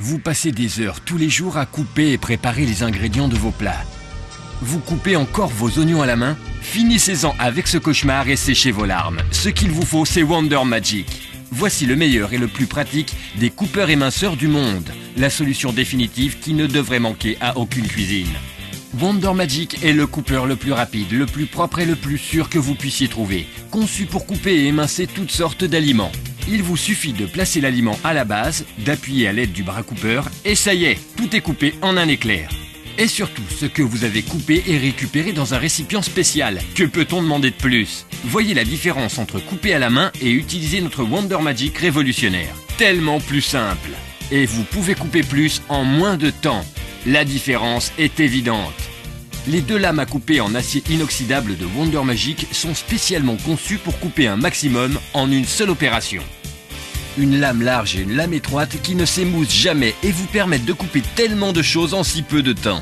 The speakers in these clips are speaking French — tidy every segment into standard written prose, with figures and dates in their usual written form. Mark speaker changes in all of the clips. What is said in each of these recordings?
Speaker 1: Vous passez des heures tous les jours à couper et préparer les ingrédients de vos plats. Vous coupez encore vos oignons à la main? Finissez-en avec ce cauchemar et séchez vos larmes. Ce qu'il vous faut, c'est Wonder Magic. Voici le meilleur et le plus pratique des coupeurs éminceurs du monde. La solution définitive qui ne devrait manquer à aucune cuisine. Wonder Magic est le coupeur le plus rapide, le plus propre et le plus sûr que vous puissiez trouver. Conçu pour couper et émincer toutes sortes d'aliments. Il vous suffit de placer l'aliment à la base, d'appuyer à l'aide du bras coupeur et ça y est, tout est coupé en un éclair. Et surtout, ce que vous avez coupé est récupéré dans un récipient spécial. Que peut-on demander de plus? Voyez la différence entre couper à la main et utiliser notre Wonder Magic révolutionnaire. Tellement plus simple. Et vous pouvez couper plus en moins de temps. La différence est évidente. Les deux lames à couper en acier inoxydable de Wonder Magic sont spécialement conçues pour couper un maximum en une seule opération. Une lame large et une lame étroite qui ne s'émoussent jamais et vous permettent de couper tellement de choses en si peu de temps.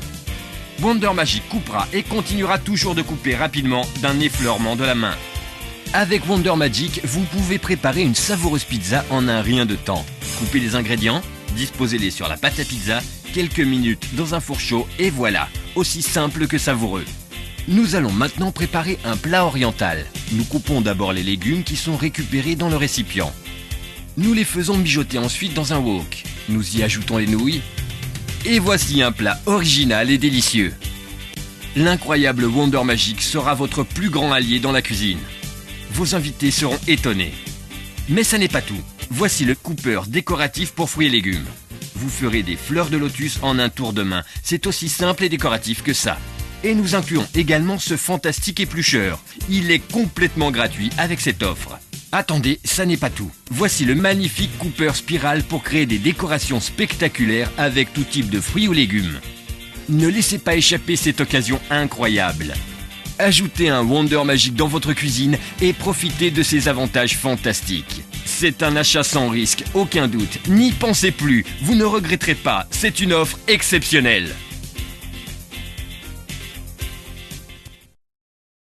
Speaker 1: Wonder Magic coupera et continuera toujours de couper rapidement d'un effleurement de la main. Avec Wonder Magic, vous pouvez préparer une savoureuse pizza en un rien de temps. Coupez les ingrédients, disposez-les sur la pâte à pizza, quelques minutes dans un four chaud et voilà, aussi simple que savoureux. Nous allons maintenant préparer un plat oriental. Nous coupons d'abord les légumes qui sont récupérés dans le récipient. Nous les faisons mijoter ensuite dans un wok. Nous y ajoutons les nouilles. Et voici un plat original et délicieux. L'incroyable Wonder Magic sera votre plus grand allié dans la cuisine. Vos invités seront étonnés. Mais ça n'est pas tout. Voici le coupeur décoratif pour fruits et légumes. Vous ferez des fleurs de lotus en un tour de main. C'est aussi simple et décoratif que ça. Et nous incluons également ce fantastique éplucheur. Il est complètement gratuit avec cette offre. Attendez, ça n'est pas tout. Voici le magnifique coupeur spirale pour créer des décorations spectaculaires avec tout type de fruits ou légumes. Ne laissez pas échapper cette occasion incroyable. Ajoutez un Wonder Magic dans votre cuisine et profitez de ces avantages fantastiques. C'est un achat sans risque, aucun doute. N'y pensez plus, vous ne regretterez pas, c'est une offre exceptionnelle.